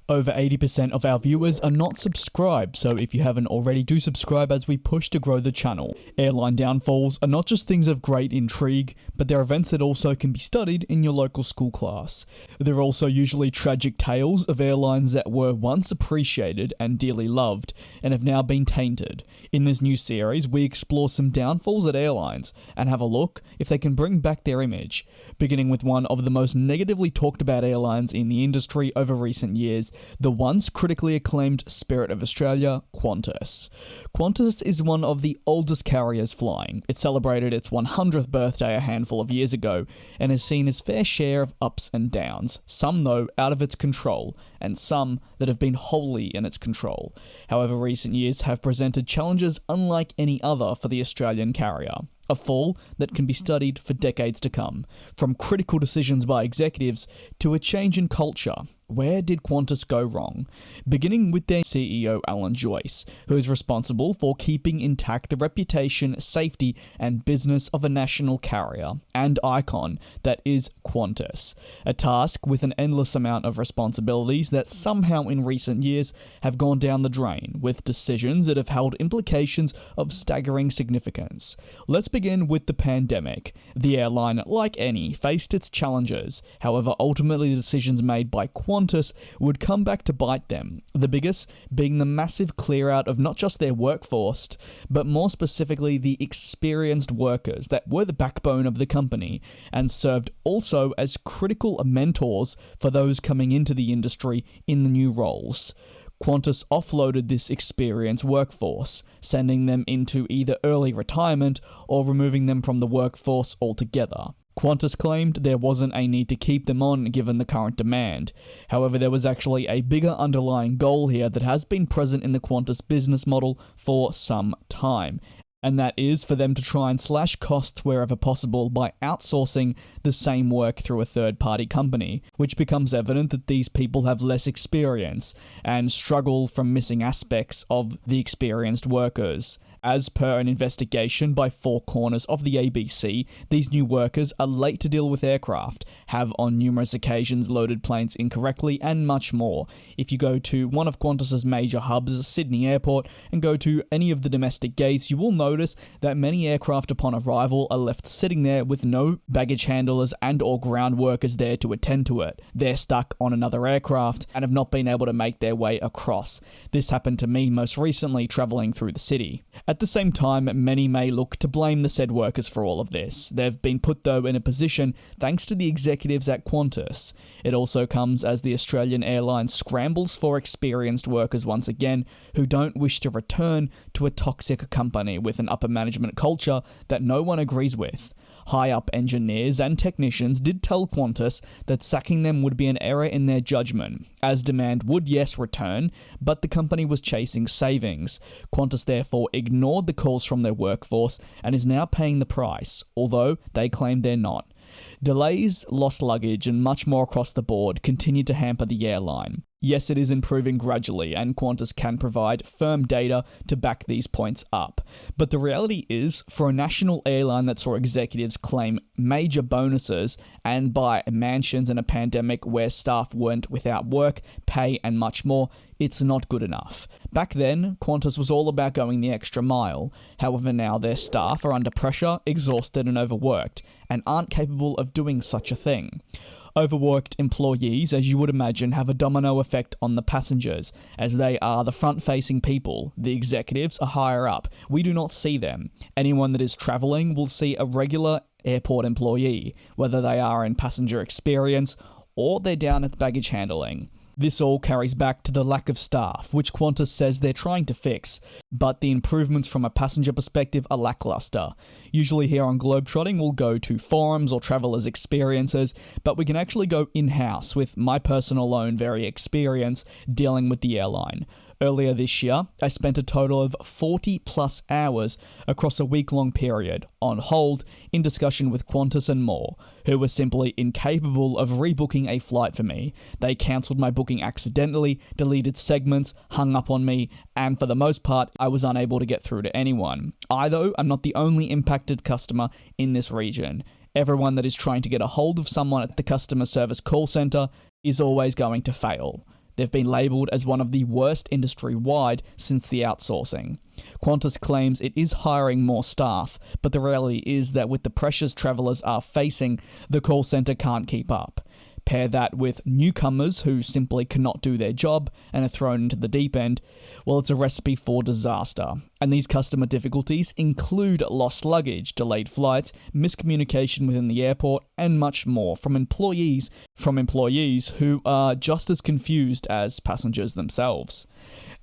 Over 80% of our viewers are not subscribed, so if you haven't already, do subscribe as we push to grow the channel. Airline downfalls are not just things of great intrigue, but they're events that also can be studied in your local school class. They're also usually tragic tales of airlines that were once appreciated and dearly loved, and have now been tainted. In this new series, we explore some downfalls at airlines, and have a look if they can bring back their image. Beginning with one of the most negatively talked about airlines in the industry over recent years, the once critically acclaimed Spirit of Australia, Qantas. Qantas is one of the oldest carriers flying. It celebrated its 100th birthday a handful of years ago, and has seen its fair share of ups and downs, some though out of its control, and some that have been wholly in its control. However, recent years have presented challenges unlike any other for the Australian carrier. A fall that can be studied for decades to come, from critical decisions by executives to a change in culture. Where did Qantas go wrong? Beginning with their CEO Alan Joyce, who is responsible for keeping intact the reputation, safety, and business of a national carrier and icon that is Qantas. A task with an endless amount of responsibilities that somehow in recent years have gone down the drain, with decisions that have held implications of staggering significance. Let's begin with the pandemic. The airline, like any, faced its challenges. However, ultimately the decisions made by Qantas would come back to bite them, the biggest being the massive clear out of not just their workforce, but more specifically the experienced workers that were the backbone of the company and served also as critical mentors for those coming into the industry in the new roles. Qantas offloaded this experienced workforce, sending them into either early retirement or removing them from the workforce altogether. Qantas claimed there wasn't a need to keep them on given the current demand. However, there was actually a bigger underlying goal here that has been present in the Qantas business model for some time, and that is for them to try and slash costs wherever possible by outsourcing the same work through a third-party company, which becomes evident that these people have less experience and struggle from missing aspects of the experienced workers. As per an investigation by Four Corners of the ABC, these new workers are late to deal with aircraft, have on numerous occasions loaded planes incorrectly, and much more. If you go to one of Qantas's major hubs, Sydney Airport, and go to any of the domestic gates, you will notice that many aircraft upon arrival are left sitting there with no baggage handlers and or ground workers there to attend to it. They're stuck on another aircraft and have not been able to make their way across. This happened to me most recently travelling through the city. At the same time, many may look to blame the said workers for all of this. They've been put though in a position thanks to the executives at Qantas. It also comes as the Australian airline scrambles for experienced workers once again who don't wish to return to a toxic company with an upper management culture that no one agrees with. High-up engineers and technicians did tell Qantas that sacking them would be an error in their judgment, as demand would yes return, but the company was chasing savings. Qantas therefore ignored the calls from their workforce and is now paying the price, although they claim they're not. Delays, lost luggage, and much more across the board continue to hamper the airline. Yes, it is improving gradually, and Qantas can provide firm data to back these points up. But the reality is, for a national airline that saw executives claim major bonuses and buy mansions in a pandemic where staff weren't without work, pay, and much more, it's not good enough. Back then, Qantas was all about going the extra mile. However, now their staff are under pressure, exhausted, and overworked, and aren't capable of doing such a thing. Overworked employees, as you would imagine, have a domino effect on the passengers, as they are the front-facing people. The executives are higher up. We do not see them. Anyone that is travelling will see a regular airport employee, whether they are in passenger experience or they're down at baggage handling. This all carries back to the lack of staff, which Qantas says they're trying to fix, but the improvements from a passenger perspective are lackluster. Usually here on GlobeTrotting we'll go to forums or travellers' experiences, but we can actually go in-house with my personal own very experience dealing with the airline. Earlier this year, I spent a total of 40 plus hours across a week-long period on hold in discussion with Qantas and more, who were simply incapable of rebooking a flight for me. They cancelled my booking accidentally, deleted segments, hung up on me, and for the most part, I was unable to get through to anyone. I, though, am not the only impacted customer in this region. Everyone that is trying to get a hold of someone at the customer service call centre is always going to fail. They've been labelled as one of the worst industry-wide since the outsourcing. Qantas claims it is hiring more staff, but the reality is that with the pressures travellers are facing, the call centre can't keep up. Pair that with newcomers who simply cannot do their job and are thrown into the deep end, well, it's a recipe for disaster. And these customer difficulties include lost luggage, delayed flights, miscommunication within the airport, and much more from employees who are just as confused as passengers themselves.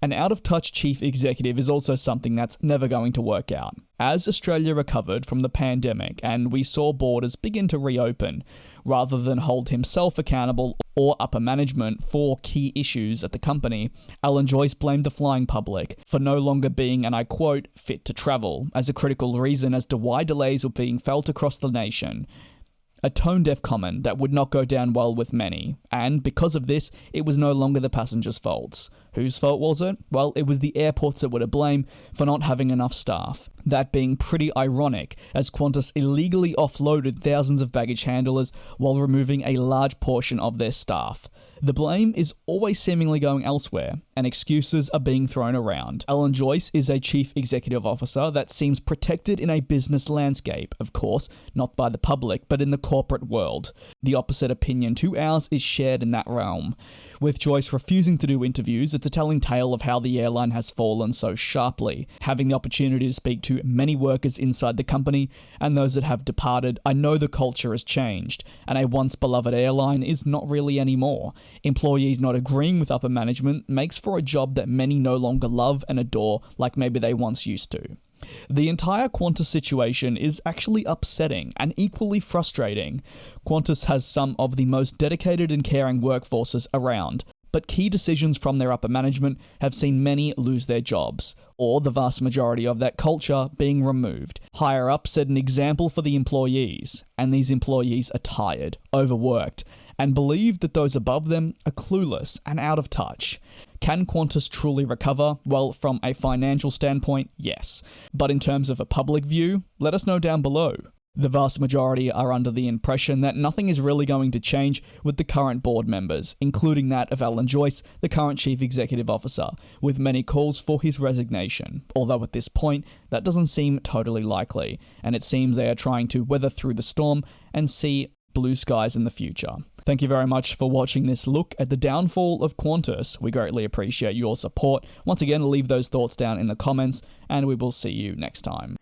An out-of-touch chief executive is also something that's never going to work out. As Australia recovered from the pandemic and we saw borders begin to reopen, rather than hold himself accountable or upper management for key issues at the company, Alan Joyce blamed the flying public for no longer being, and I quote, fit to travel, as a critical reason as to why delays were being felt across the nation. A tone-deaf comment that would not go down well with many, and because of this, it was no longer the passengers' faults. Whose fault was it? Well, it was the airports that were to blame for not having enough staff. That being pretty ironic, as Qantas illegally offloaded thousands of baggage handlers while removing a large portion of their staff. The blame is always seemingly going elsewhere, and excuses are being thrown around. Alan Joyce is a chief executive officer that seems protected in a business landscape, of course, not by the public, but in the corporate world. The opposite opinion to ours is shared in that realm. With Joyce refusing to do interviews, it's a telling tale of how the airline has fallen so sharply. Having the opportunity to speak to many workers inside the company and those that have departed, I know the culture has changed, and a once beloved airline is not really anymore. Employees not agreeing with upper management makes for a job that many no longer love and adore like maybe they once used to. The entire Qantas situation is actually upsetting and equally frustrating. Qantas has some of the most dedicated and caring workforces around, but key decisions from their upper management have seen many lose their jobs, or the vast majority of that culture being removed. Higher up set an example for the employees, and these employees are tired, overworked, and believe that those above them are clueless and out of touch. Can Qantas truly recover? Well, from a financial standpoint, yes. But in terms of a public view, let us know down below. The vast majority are under the impression that nothing is really going to change with the current board members, including that of Alan Joyce, the current chief executive officer, with many calls for his resignation. Although at this point, that doesn't seem totally likely, and it seems they are trying to weather through the storm and see blue skies in the future. Thank you very much for watching this look at the downfall of Qantas. We greatly appreciate your support. Once again, leave those thoughts down in the comments, and we will see you next time.